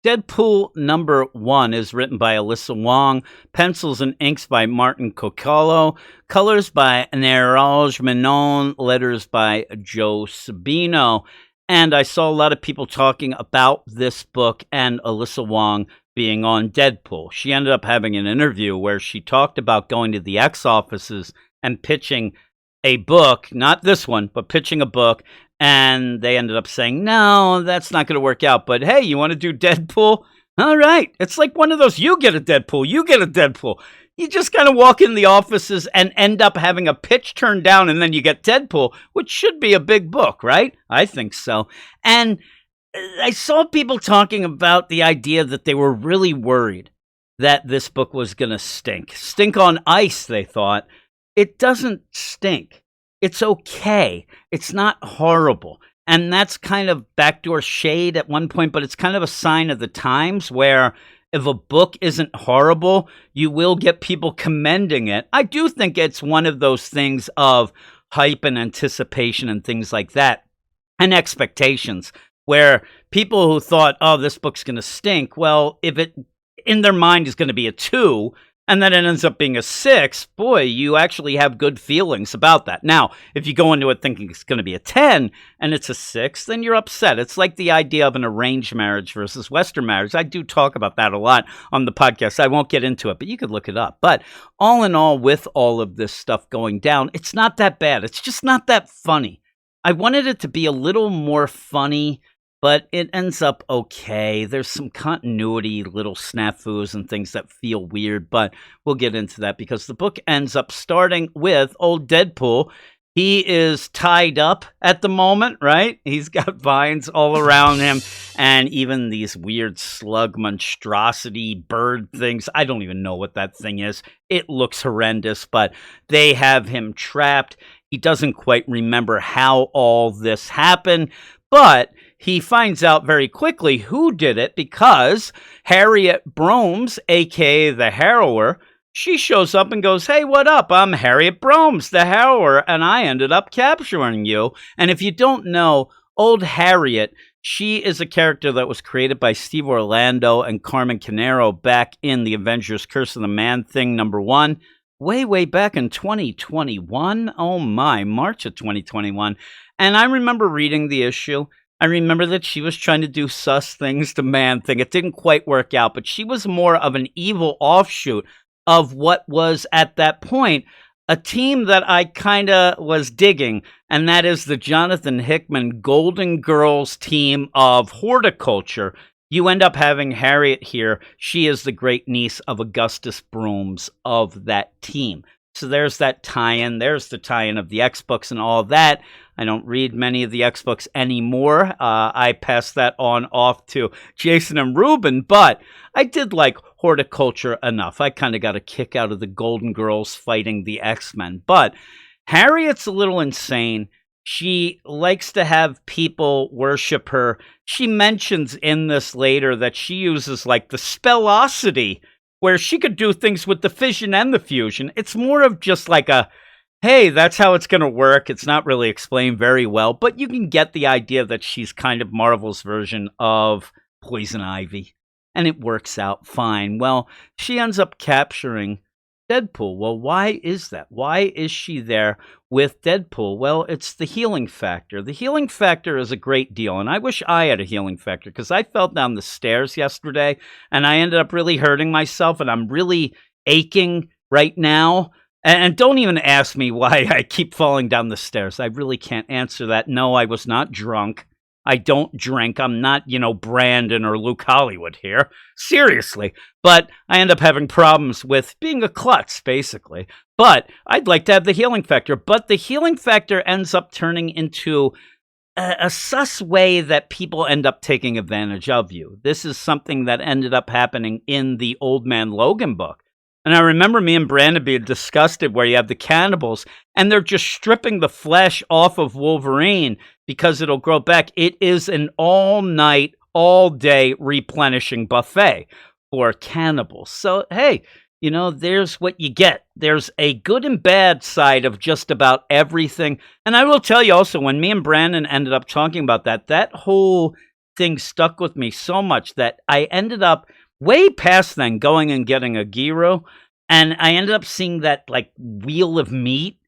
Deadpool #1 is written by Alyssa Wong, pencils and inks by Martin Coccolo, colors by Neeraj Menon, letters by Joe Sabino. And I saw a lot of people talking about this book and Alyssa Wong being on Deadpool. She ended up having an interview where she talked about going to the X offices and pitching a book, not this one, but pitching a book. And they ended up saying, no, that's not going to work out. But hey, you want to do Deadpool? All right. It's like one of those, you get a Deadpool, you get a Deadpool. You just kind of walk in the offices and end up having a pitch turned down, and then you get Deadpool, which should be a big book, right? I think so. And I saw people talking about the idea that they were really worried that this book was going to stink. Stink on ice, they thought. It doesn't stink. It's okay. It's not horrible. And that's kind of backdoor shade at one point, but it's kind of a sign of the times where if a book isn't horrible, you will get people commending it. I do think it's one of those things of hype and anticipation and things like that, and expectations, where people who thought, oh, this book's going to stink, well, if it in their mind is going to be a 2, and then it ends up being a 6, boy, you actually have good feelings about that. Now, if you go into it thinking it's going to be a 10 and it's a 6, then you're upset. It's like the idea of an arranged marriage versus Western marriage. I do talk about that a lot on the podcast. I won't get into it, but you could look it up. But all in all, with all of this stuff going down, it's not that bad. It's just not that funny. I wanted it to be a little more funny, but it ends up okay. There's some continuity, little snafus and things that feel weird, but we'll get into that because the book ends up starting with old Deadpool. He is tied up at the moment, right? He's got vines all around him and even these weird slug monstrosity bird things. I don't even know what that thing is. It looks horrendous, but they have him trapped. He doesn't quite remember how all this happened, but he finds out very quickly who did it because Harriet Bromes, a.k.a. the Harrower, she shows up and goes, hey, what up? I'm Harriet Bromes, the Harrower, and I ended up capturing you. And if you don't know, old Harriet, she is a character that was created by Steve Orlando and Carmen Canero back in the Avengers Curse of the Man-Thing #1. Way back in 2021. Oh my, March of 2021. And I remember reading the issue. I remember that she was trying to do sus things to Man-Thing. It didn't quite work out, but she was more of an evil offshoot of what was at that point a team that I kind of was digging, and that is the Jonathan Hickman Golden Girls team of horticulture. You end up having Harriet here. She is the great niece of Augustus Bromes of that team. So there's that tie-in. There's the tie-in of the X-Books and all that. I don't read many of the X-Books anymore. I passed that on off to Jason and Ruben, but I did like horticulture enough. I kind of got a kick out of the Golden Girls fighting the X-Men. But Harriet's a little insane. She likes to have people worship her. She mentions in this later that she uses like the spellosity, where she could do things with the fission and the fusion. It's more of just like a, hey, that's how it's going to work. It's not really explained very well, but you can get the idea that she's kind of Marvel's version of Poison Ivy, and it works out fine. Well, she ends up capturing Deadpool. Well, why is that? Why is she there with Deadpool? Well, it's the healing factor. The healing factor is a great deal, and I wish I had a healing factor because I fell down the stairs yesterday, and I ended up really hurting myself, and I'm really aching right now. And don't even ask me why I keep falling down the stairs. I really can't answer that. No, I was not drunk. I don't drink. I'm not, Brandon or Luke Hollywood here. Seriously. But I end up having problems with being a klutz, basically. But I'd like to have the healing factor. But the healing factor ends up turning into a sus way that people end up taking advantage of you. This is something that ended up happening in the Old Man Logan book. And I remember me and Brandon being disgusted where you have the cannibals and they're just stripping the flesh off of Wolverine because it'll grow back. It is an all-night, all-day replenishing buffet for cannibals. So, hey, there's what you get. There's a good and bad side of just about everything. And I will tell you also, when me and Brandon ended up talking about that whole thing stuck with me so much that I ended up way past then going and getting a gyro, and I ended up seeing that, like, wheel of meat,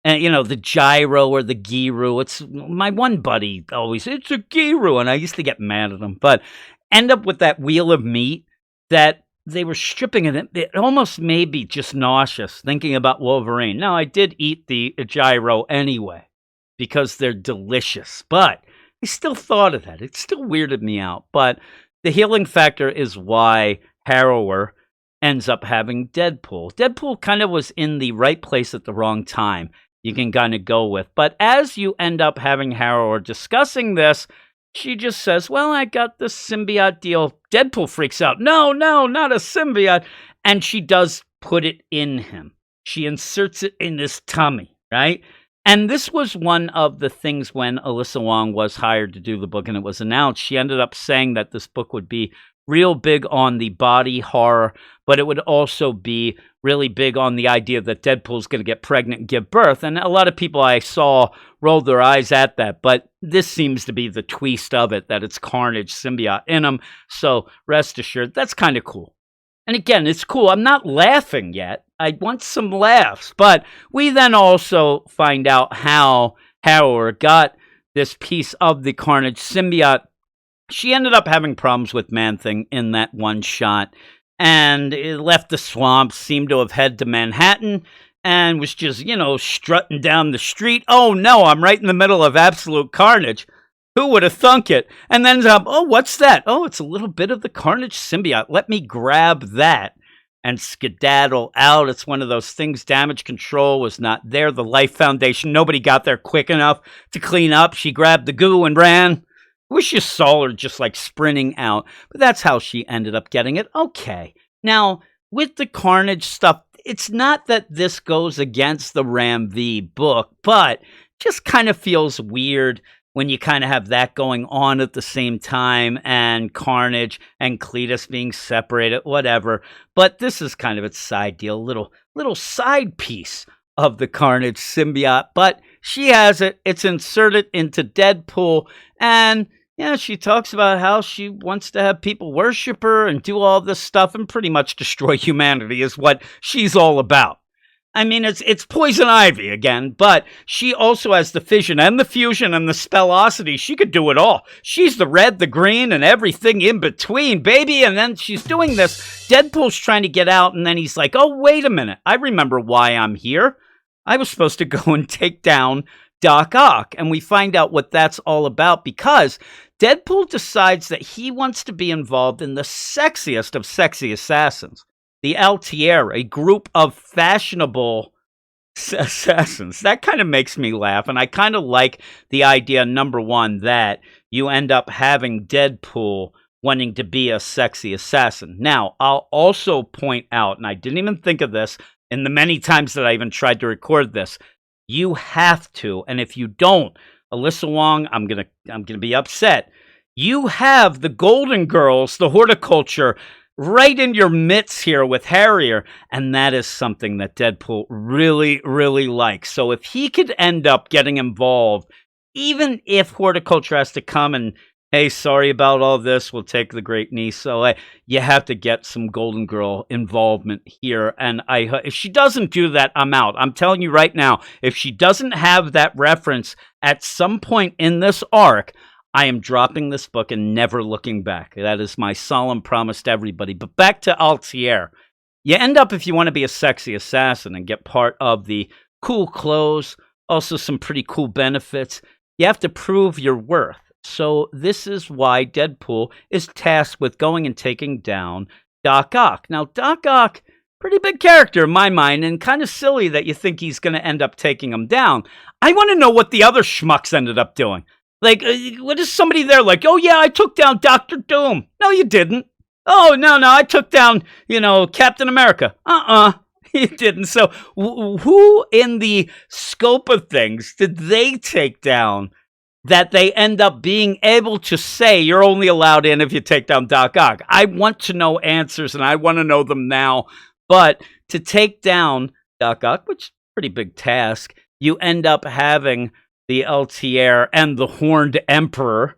and, the gyro or the gyro. It's my one buddy always, "It's a gyro," and I used to get mad at him, but end up with that wheel of meat that they were stripping, and it almost made me just nauseous thinking about Wolverine. Now, I did eat the gyro anyway because they're delicious, but I still thought of that. It still weirded me out, but the healing factor is why Harrower ends up having Deadpool. Deadpool kind of was in the right place at the wrong time, you can kind of go with. But as you end up having Harrower discussing this, she just says, "Well, I got this symbiote deal." Deadpool freaks out. "No, no, not a symbiote." And she does put it in him. She inserts it in his tummy, right? And this was one of the things when Alyssa Wong was hired to do the book and it was announced. She ended up saying that this book would be real big on the body horror, but it would also be really big on the idea that Deadpool's going to get pregnant and give birth. And a lot of people I saw rolled their eyes at that, but this seems to be the twist of it, that it's Carnage symbiote in him. So rest assured, that's kind of cool. And again, it's cool. I'm not laughing yet. I want some laughs. But we then also find out how Harrower got this piece of the Carnage symbiote. She ended up having problems with Man-Thing in that one shot, and it left the swamp, seemed to have headed to Manhattan, and was just, strutting down the street. "Oh no, I'm right in the middle of absolute carnage. Who would have thunk it?" And then, "Oh, what's that? Oh, it's a little bit of the Carnage symbiote. Let me grab that," and skedaddle out. It's one of those things. Damage control was not there. The Life Foundation, nobody got there quick enough to clean up. She grabbed the goo and ran. Wish you saw her just like sprinting out, but that's how she ended up getting it. Okay. Now, with the Carnage stuff, it's not that this goes against the Ram V book, but just kind of feels weird when you kind of have that going on at the same time, and Carnage and Cletus being separated, whatever. But this is kind of its side deal, little side piece of the Carnage symbiote. But she has it. It's inserted into Deadpool, and she talks about how she wants to have people worship her and do all this stuff and pretty much destroy humanity is what she's all about. I mean, it's Poison Ivy again, but she also has the fission and the fusion and the spellosity. She could do it all. She's the red, the green, and everything in between, baby. And then she's doing this. Deadpool's trying to get out, and then he's like, "Oh, wait a minute. I remember why I'm here. I was supposed to go and take down Doc Ock." And we find out what that's all about because Deadpool decides that he wants to be involved in the sexiest of sexy assassins, the Altair, a group of fashionable assassins. That kind of makes me laugh, and I kind of like the idea, number one, that you end up having Deadpool wanting to be a sexy assassin. Now, I'll also point out, and I didn't even think of this in the many times that I even tried to record this, you have to, and if you don't, Alyssa Wong, I'm gonna be upset. You have the Golden Girls, the horticulture, right in your midst here with Harrier, and that is something that Deadpool really, really likes. So if he could end up getting involved, even if horticulture has to come and, "Hey, sorry about all this, we'll take the great niece," so you have to get some Golden Girl involvement here. And if she doesn't do that, I'm out. I'm telling you right now, if she doesn't have that reference at some point in this arc, I am dropping this book and never looking back. That is my solemn promise to everybody. But back to Altair. You end up, if you want to be a sexy assassin and get part of the cool clothes, also some pretty cool benefits, you have to prove your worth. So this is why Deadpool is tasked with going and taking down Doc Ock. Now, Doc Ock, pretty big character in my mind, and kind of silly that you think he's going to end up taking him down. I want to know what the other schmucks ended up doing. Like, what is somebody there like, "Oh yeah, I took down Dr. Doom." No, you didn't. "Oh, no, I took down, Captain America." You didn't. So who in the scope of things did they take down that they end up being able to say you're only allowed in if you take down Doc Ock? I want to know answers, and I want to know them now. But to take down Doc Ock, which is a pretty big task, you end up having the Altair and the Horned Emperor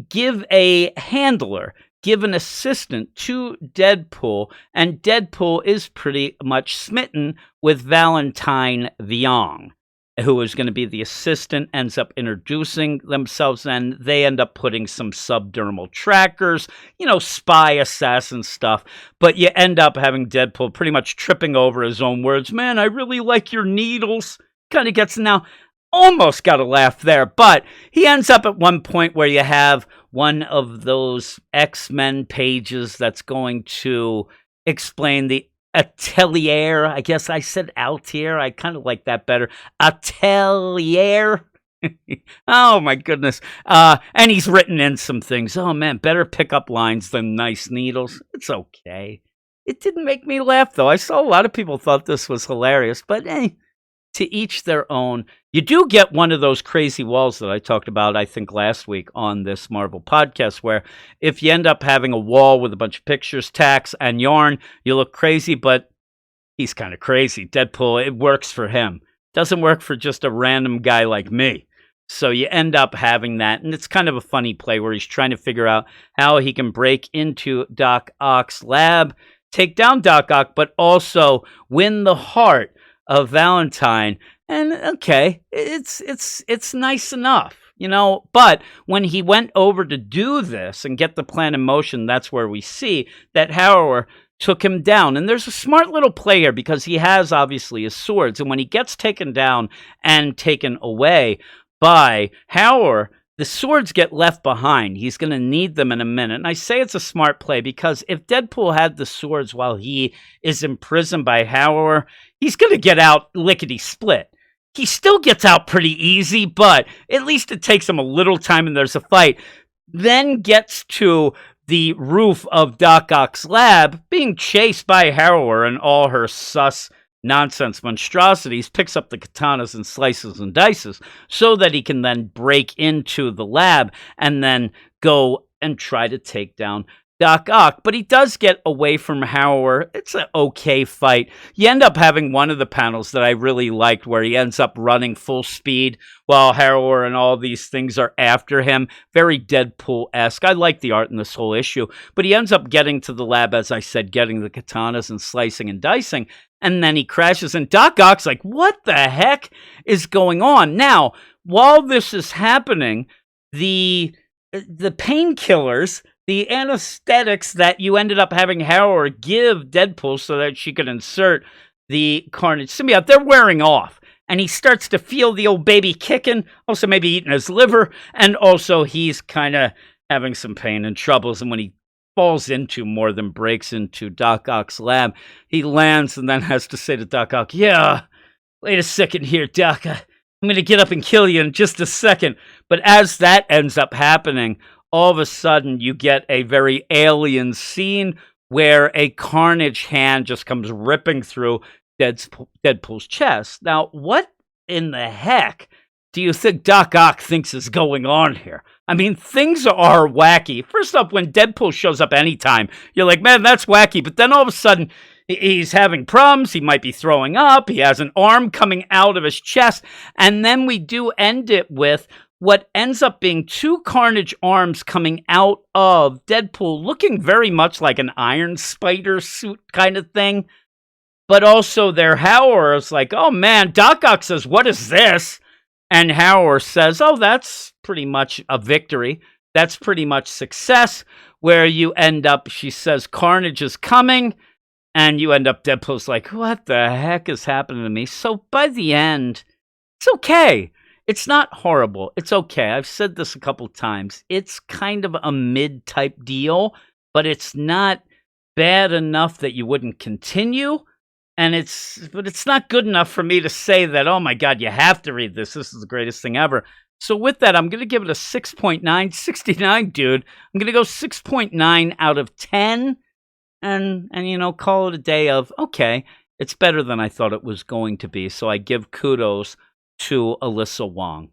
give a handler, give an assistant to Deadpool, and Deadpool is pretty much smitten with Valentine Wong, who is going to be the assistant, ends up introducing themselves, and they end up putting some subdermal trackers, spy assassin stuff. But you end up having Deadpool pretty much tripping over his own words. Man, I really like your needles. Kind of gets now. Almost got a laugh there, but he ends up at one point where you have one of those X-Men pages that's going to explain the atelier. I guess I said Altier. I kind of like that better. Atelier. Oh my goodness. And he's written in some things. Oh man, better pick up lines than nice needles. It's okay. It didn't make me laugh though. I saw a lot of people thought this was hilarious, but to each their own. You do get one of those crazy walls that I talked about, I think, last week on this Marvel podcast, where if you end up having a wall with a bunch of pictures, tacks, and yarn, you look crazy, but he's kind of crazy. Deadpool, it works for him. Doesn't work for just a random guy like me. So you end up having that, and it's kind of a funny play where he's trying to figure out how he can break into Doc Ock's lab, take down Doc Ock, but also win the heart of Valentine. And okay, it's nice enough, but when he went over to do this and get the plan in motion, that's where we see that Harrower took him down. And there's a smart little play here because he has obviously his swords, and when he gets taken down and taken away by Harrower, the swords get left behind. He's going to need them in a minute. And I say it's a smart play because if Deadpool had the swords while he is imprisoned by Harrower, he's going to get out lickety-split. He still gets out pretty easy, but at least it takes him a little time and there's a fight. Then gets to the roof of Doc Ock's lab, being chased by Harrower and all her sus nonsense monstrosities, picks up the katanas and slices and dices so that he can then break into the lab and then go and try to take down Doc Ock. But he does get away from Harrower. It's an okay fight. You end up having one of the panels that I really liked where he ends up running full speed while Harrower and all these things are after him. Very Deadpool-esque. I like the art in this whole issue. But he ends up getting to the lab, as I said, getting the katanas and slicing and dicing. And then he crashes, and Doc Ock's like, what the heck is going on? Now, while this is happening, the painkillers, the anesthetics that you ended up having Harrower give Deadpool so that she could insert the Carnage symbiote, they're wearing off. And he starts to feel the old baby kicking, also maybe eating his liver, and also he's kind of having some pain and troubles. And when he falls into more than breaks into Doc Ock's lab, he lands and then has to say to Doc Ock, yeah, wait a second here, Doc. I'm going to get up and kill you in just a second. But as that ends up happening, all of a sudden you get a very alien scene where a Carnage hand just comes ripping through Deadpool's chest. Now, what in the heck do you think Doc Ock thinks is going on here? I mean, things are wacky. First up, when Deadpool shows up anytime, you're like, man, that's wacky. But then all of a sudden, he's having problems. He might be throwing up. He has an arm coming out of his chest. And then we do end it with what ends up being two Carnage arms coming out of Deadpool, looking very much like an Iron Spider suit kind of thing. But also their Harrower is like, oh man, Doc Ock says, what is this? And Harrower says, oh, that's pretty much a victory. That's pretty much success. Where you end up, she says, Carnage is coming. And you end up, Deadpool's like, what the heck is happening to me? So by the end, it's okay. It's not horrible. It's okay. I've said this a couple times. It's kind of a mid-type deal, but it's not bad enough that you wouldn't continue. But it's not good enough for me to say that, oh my God, you have to read this. This is the greatest thing ever. So with that, I'm going to give it a 6.9. 69, dude. I'm going to go 6.9 out of 10 and call it a day of, okay, it's better than I thought it was going to be. So I give kudos to Alyssa Wong.